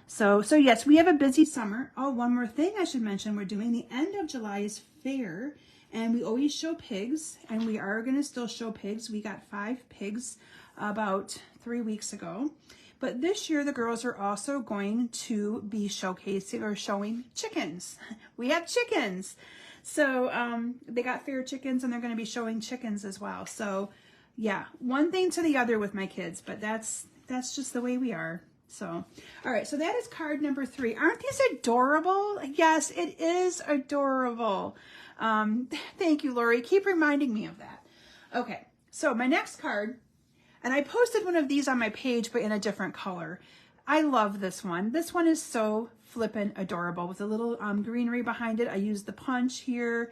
So yes, we have a busy summer. Oh, one more thing I should mention. We're doing the end of July is fair, and we always show pigs, and we are going to still show pigs. We got 5 pigs about 3 weeks ago. But this year, the girls are also going to be showcasing or showing chickens. We have chickens. So they got fair chickens, and they're going to be showing chickens as well. So yeah, one thing to the other with my kids, but that's just the way we are. So, all right, so that is card number 3. Aren't these adorable? Yes, it is adorable. Thank you, Lori. Keep reminding me of that. Okay, so my next card, and I posted one of these on my page, but in a different color. I love this one. This one is so flippin' adorable with a little greenery behind it. I used the punch here.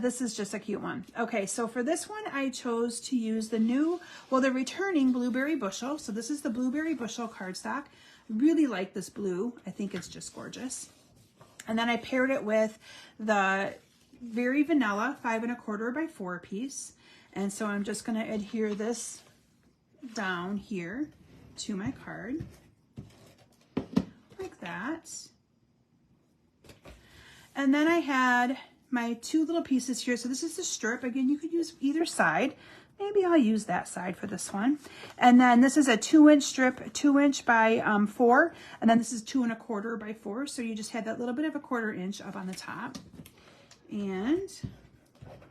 This is just a cute one. Okay, so for this one, I chose to use the new, well, the returning Blueberry Bushel. So this is the Blueberry Bushel cardstock. Really like this blue. I think it's just gorgeous. And then I paired it with the Very Vanilla 5 1/4 by 4 piece. And so I'm just going to adhere this down here to my card like that. And then I had my 2 little pieces here. So this is the strip. Again, you could use either side. Maybe I'll use that side for this one. And then this is a 2-inch strip, 2-inch by 4. And then this is 2 1/4 by 4. So you just had that little bit of a 1/4 inch up on the top. And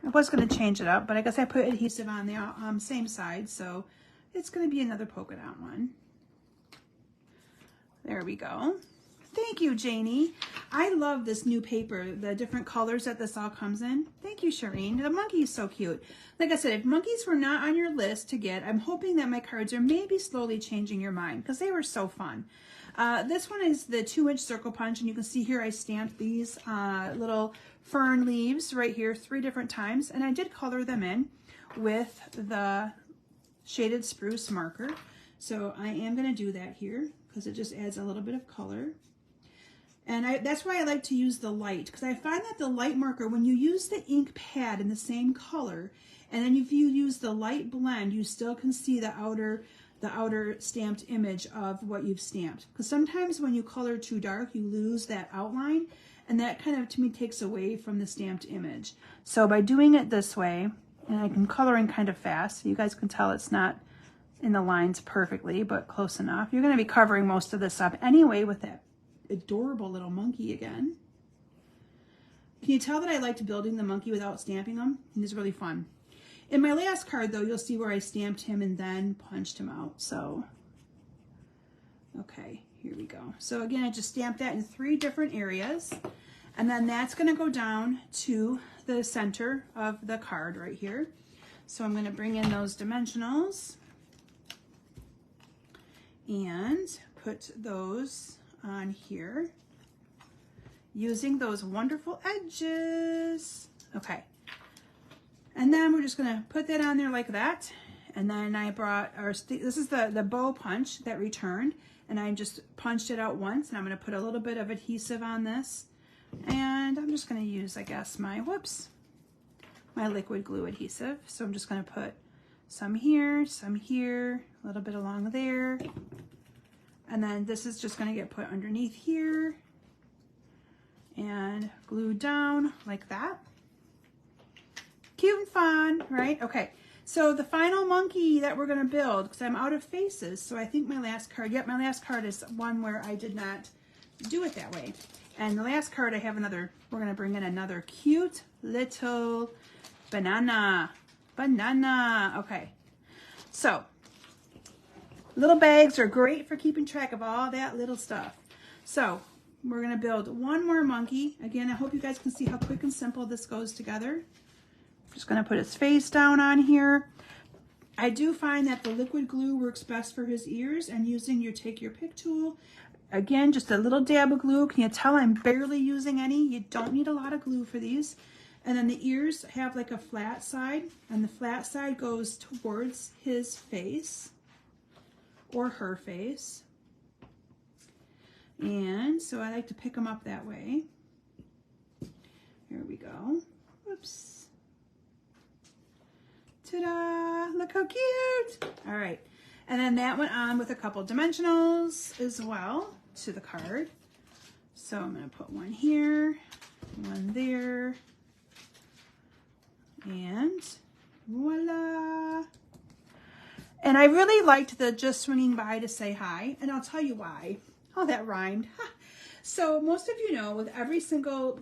I was going to change it up, but I guess I put adhesive on the same side. So it's going to be another polka dot one. There we go. Thank you, Janie. I love this new paper, the different colors that this all comes in. Thank you, Shireen. The monkey is so cute. Like I said, if monkeys were not on your list to get, I'm hoping that my cards are maybe slowly changing your mind because they were so fun. This one is the 2-inch circle punch, and you can see here I stamped these little fern leaves right here 3 different times, and I did color them in with the shaded spruce marker. So I am going to do that here because it just adds a little bit of color. And that's why I like to use the light, because I find that the light marker, when you use the ink pad in the same color, and then if you use the light blend, you still can see the outer stamped image of what you've stamped. Because sometimes when you color too dark, you lose that outline, and that kind of, to me, takes away from the stamped image. So by doing it this way, and I'm coloring kind of fast, so you guys can tell it's not in the lines perfectly, but close enough. You're going to be covering most of this up anyway with that adorable little monkey again. Can you tell that I liked building the monkey without stamping him? He's really fun. In my last card, though, you'll see where I stamped him and then punched him out. So, okay, here we go. So again, I just stamped that in 3 different areas. And then that's going to go down to the center of the card right here. So I'm going to bring in those dimensionals and put those on here using those wonderful edges. Okay. And then we're just gonna put that on there like that. And then I brought this is the bow punch that returned, and I just punched it out once, and I'm gonna put a little bit of adhesive on this. And I'm just gonna use, I guess, my liquid glue adhesive. So I'm just gonna put some here, a little bit along there. And then this is just gonna get put underneath here and glued down like that. Cute and fun, right? Okay, so the final monkey that we're gonna build, because I'm out of faces, so I think my last card, my last card is one where I did not do it that way. And the last card I have another, we're gonna bring in another cute little banana. Okay, so little bags are great for keeping track of all that little stuff. So we're gonna build one more monkey. Again, I hope you guys can see how quick and simple this goes together. Just gonna put his face down on here. I do find that the liquid glue works best for his ears, and using your take your pick tool. Again, just a little dab of glue. Can you tell I'm barely using any? You don't need a lot of glue for these. And then the ears have like a flat side, and the flat side goes towards his face or her face. And so I like to pick them up that way. Here we go. Whoops. Ta-da! Look how cute! All right. And then that went on with a couple dimensionals as well to the card. So I'm going to put one here, one there, and voila. And I really liked the just swinging by to say hi, and I'll tell you why. Oh, that rhymed. So most of you know, with every single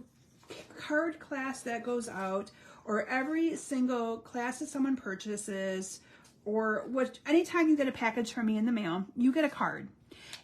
card class that goes out, or every single class that someone purchases, or anytime you get a package from me in the mail, you get a card.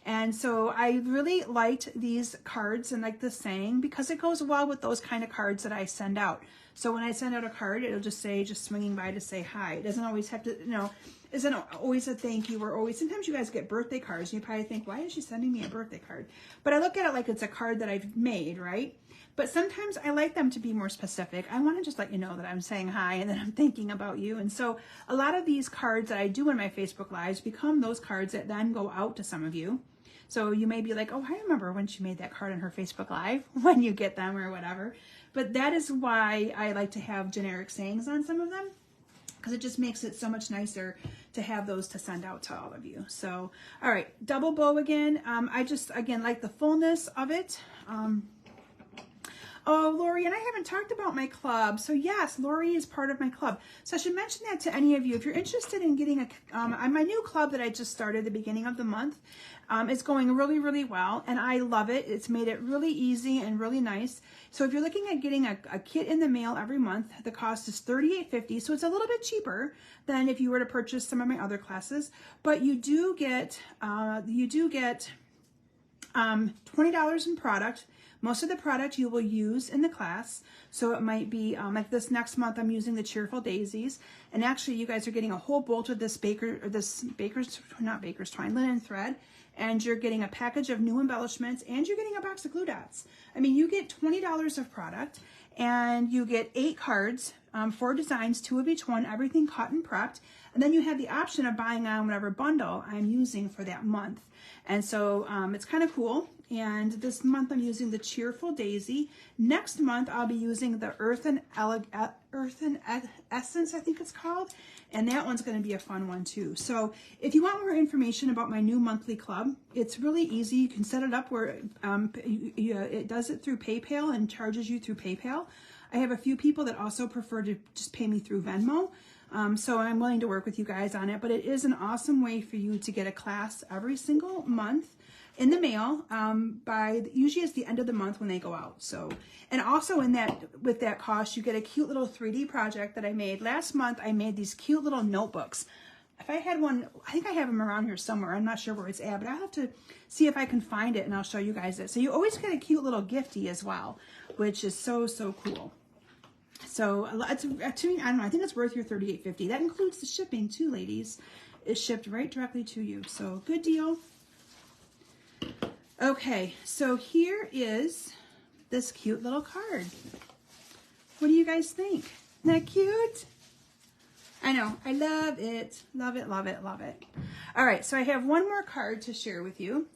And so I really liked these cards and like the saying, because it goes well with those kind of cards that I send out. So when I send out a card, it'll just say, just swinging by to say hi. It doesn't always have to, isn't always a thank you, or always, sometimes you guys get birthday cards and you probably think, why is she sending me a birthday card? But I look at it like it's a card that I've made, right? But sometimes I like them to be more specific. I want to just let you know that I'm saying hi and that I'm thinking about you. And so a lot of these cards that I do in my Facebook Lives become those cards that then go out to some of you. So you may be like, oh, I remember when she made that card on her Facebook Live, when you get them or whatever. But that is why I like to have generic sayings on some of them, because it just makes it so much nicer to have those to send out to all of you. So, all right, double bow again. I just, again, like the fullness of it. Oh, Lori, and I haven't talked about my club. So yes, Lori is part of my club. So I should mention that to any of you. If you're interested in getting my new club that I just started at the beginning of the month, it's going really, really well, and I love it. It's made it really easy and really nice. So if you're looking at getting a kit in the mail every month, the cost is $38.50. So it's a little bit cheaper than if you were to purchase some of my other classes, but you do get $20 in product. Most of the product you will use in the class. So it might be like this next month, I'm using the Cheerful Daisies. And actually you guys are getting a whole bolt of this not baker's twine, linen thread. And you're getting a package of new embellishments, and you're getting a box of glue dots. I mean, you get $20 of product, and you get 8 cards, 4 designs, 2 of each one, everything cut and prepped. And then you have the option of buying on whatever bundle I'm using for that month. And so it's kind of cool. And this month I'm using the Cheerful Daisy. Next month I'll be using the Earth and Essence, I think it's called. And that one's going to be a fun one too. So if you want more information about my new monthly club, it's really easy. You can set it up where it does it through PayPal and charges you through PayPal. I have a few people that also prefer to just pay me through Venmo. So I'm willing to work with you guys on it, but it is an awesome way for you to get a class every single month in the mail usually it's the end of the month when they go out. So, and also with that cost, you get a cute little 3D project that I made. Last month, I made these cute little notebooks. If I had one, I think I have them around here somewhere. I'm not sure where it's at, but I'll have to see if I can find it and I'll show you guys it. So you always get a cute little gifty as well, which is so, so cool. So it's, to me, I don't know, I think it's worth your $38.50. That includes the shipping too, ladies. It's shipped right directly to you. So good deal. Okay, so here is this cute little card. What do you guys think? Isn't that cute? I know, I love it. Love it, love it, love it. All right, so I have one more card to share with you.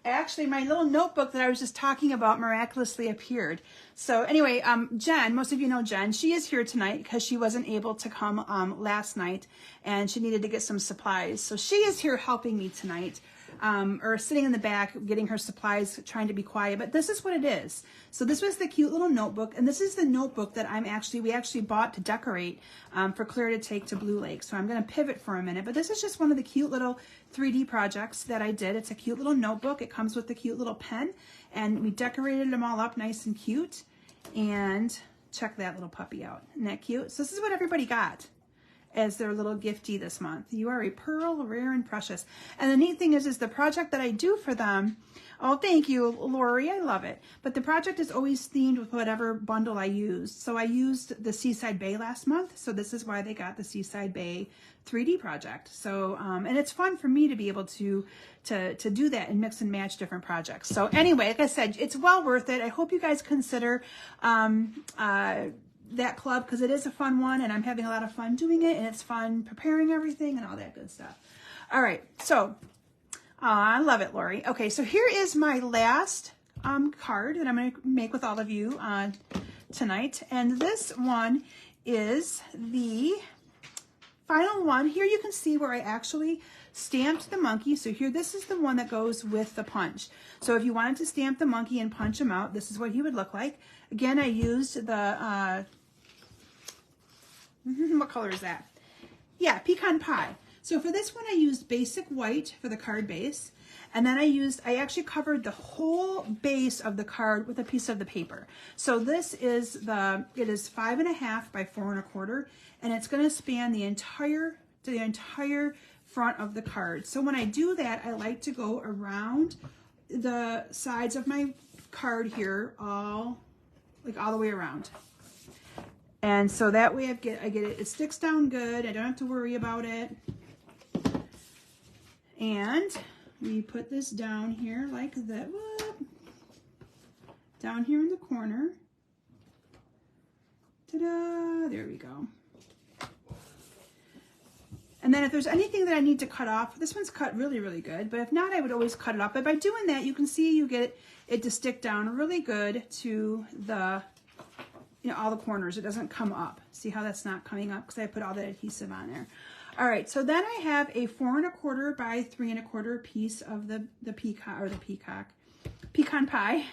Actually, my little notebook that I was just talking about miraculously appeared. So anyway, Jen, most of you know Jen, she is here tonight because she wasn't able to come last night and she needed to get some supplies. So she is here helping me tonight, or sitting in the back getting her supplies, trying to be quiet. But this is what it is. So this was the cute little notebook, and this is the notebook that we actually bought to decorate for Claire to take to Blue Lake. So I'm going to pivot for a minute, but this is just one of the cute little 3D projects that I did. It's a cute little notebook. It comes with the cute little pen, and we decorated them all up nice and cute. And check that little puppy out. Isn't that cute? So this is what everybody got as their little giftie this month. You are a pearl, rare and precious. And the neat thing is the project that I do for them, oh, thank you, Lori, I love it. But the project is always themed with whatever bundle I used. So I used the Seaside Bay last month, so this is why they got the Seaside Bay 3D project. So, and it's fun for me to be able to do that and mix and match different projects. So anyway, like I said, it's well worth it. I hope you guys consider that club, because it is a fun one and I'm having a lot of fun doing it, and it's fun preparing everything and all that good stuff. All right, so I love it, Lori. Okay, so here is my last card that I'm going to make with all of you tonight, and this one is the final one. Here you can see where I actually stamped the monkey. So here, this is the one that goes with the punch. So if you wanted to stamp the monkey and punch him out, this is what he would look like. Again, I used the, what color is that? Yeah, pecan pie. So for this one, I used basic white for the card base. And then I actually covered the whole base of the card with a piece of the paper. So this is it is 5.5 by 4 1/4, and it's going to span the entire front of the card. So when I do that, I like to go around the sides of my card here, all the way around. And so that way I get it sticks down good. I don't have to worry about it. And we put this down here like that. Down here in the corner. Ta-da! There we go. And then if there's anything that I need to cut off, this one's cut really, really good. But if not, I would always cut it off. But by doing that, you can see you get it to stick down really good to the, all the corners. It doesn't come up. See how that's not coming up because I put all that adhesive on there. All right, so then I have a 4 1/4 by 3 1/4 piece of the pecan pie.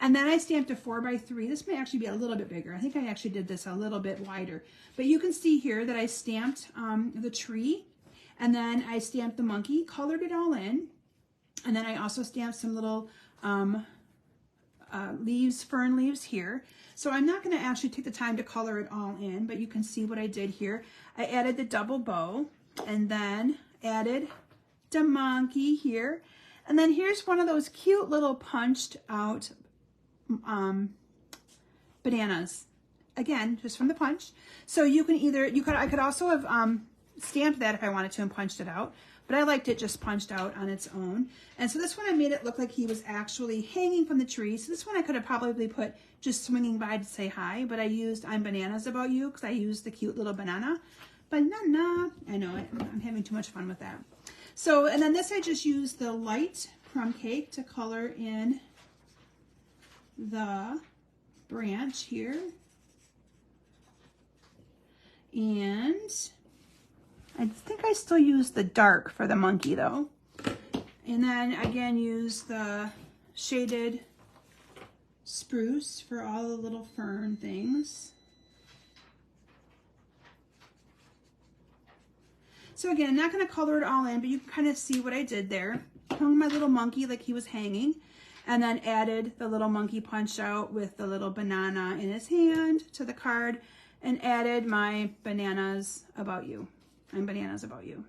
And then I stamped a 4 by 3. This may actually be a little bit bigger. I think I actually did this a little bit wider. But you can see here that I stamped the tree, and then I stamped the monkey, colored it all in, and then I also stamped some little fern leaves here. So I'm not going to actually take the time to color it all in, but you can see what I did here. I added the double bow, and then added the monkey here. And then here's one of those cute little punched out bananas. Again, just from the punch. So you can I could also have stamped that if I wanted to and punched it out, but I liked it just punched out on its own. And so this one I made it look like he was actually hanging from the tree. So this one I could have probably put just swinging by to say hi, but I used I'm Bananas About You because I used the cute little banana. Banana. I know, I'm having too much fun with that. So, and then this I just used the light crumb cake to color in the branch here. And I think I still use the dark for the monkey though. And then again use the shaded spruce for all the little fern things. So again, I'm not going to color it all in, but you can kind of see what I did there. Hung my little monkey like he was hanging, and then added the little monkey punch out with the little banana in his hand to the card, and added my Bananas About You. I'm Bananas About You.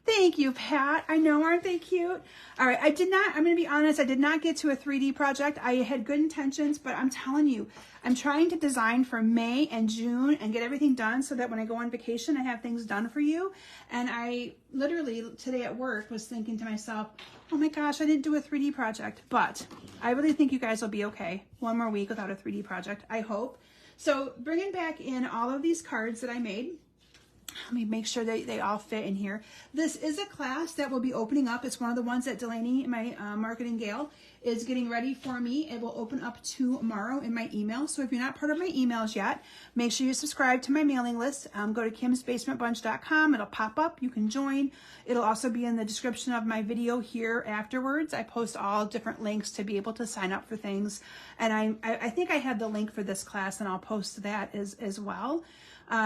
Thank you, Pat. I know, aren't they cute? All right, I'm going to be honest, I did not get to a 3D project. I had good intentions, but I'm telling you, I'm trying to design for May and June and get everything done so that when I go on vacation, I have things done for you. And I literally, today at work, was thinking to myself, oh my gosh, I didn't do a 3D project, but I really think you guys will be okay. One more week without a 3D project, I hope. So bringing back in all of these cards that I made. Let me make sure they all fit in here. This is a class that will be opening up. It's one of the ones that Delaney, my marketing gal, is getting ready for me. It will open up tomorrow in my email. So if you're not part of my emails yet, make sure you subscribe to my mailing list. Go to kimsbasementbunch.com. It'll pop up. You can join. It'll also be in the description of my video here afterwards. I post all different links to be able to sign up for things. And I think I have the link for this class, and I'll post that as well.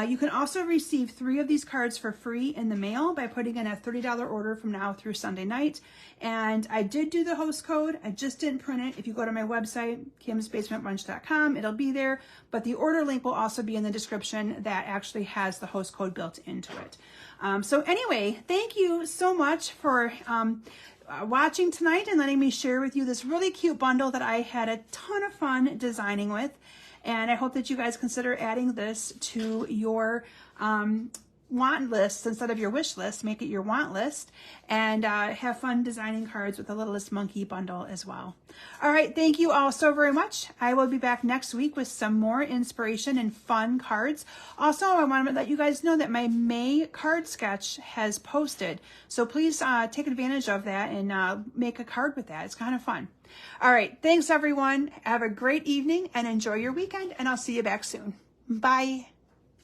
You can also receive 3 of these cards for free in the mail by putting in a $30 order from now through Sunday night. And I did do the host code. I just didn't print it. If you go to my website, kimsbasementbunch.com, it'll be there. But the order link will also be in the description that actually has the host code built into it. So anyway, thank you so much for watching tonight and letting me share with you this really cute bundle that I had a ton of fun designing with. And I hope that you guys consider adding this to your want list instead of your wish list. Make it your want list, and have fun designing cards with the Littlest Monkey bundle as well. All right, thank you all so very much. I will be back next week with some more inspiration and fun cards. Also, I want to let you guys know that my May card sketch has posted. So please take advantage of that and make a card with that. It's kind of fun. All right, thanks everyone. Have a great evening and enjoy your weekend, and I'll see you back soon. Bye.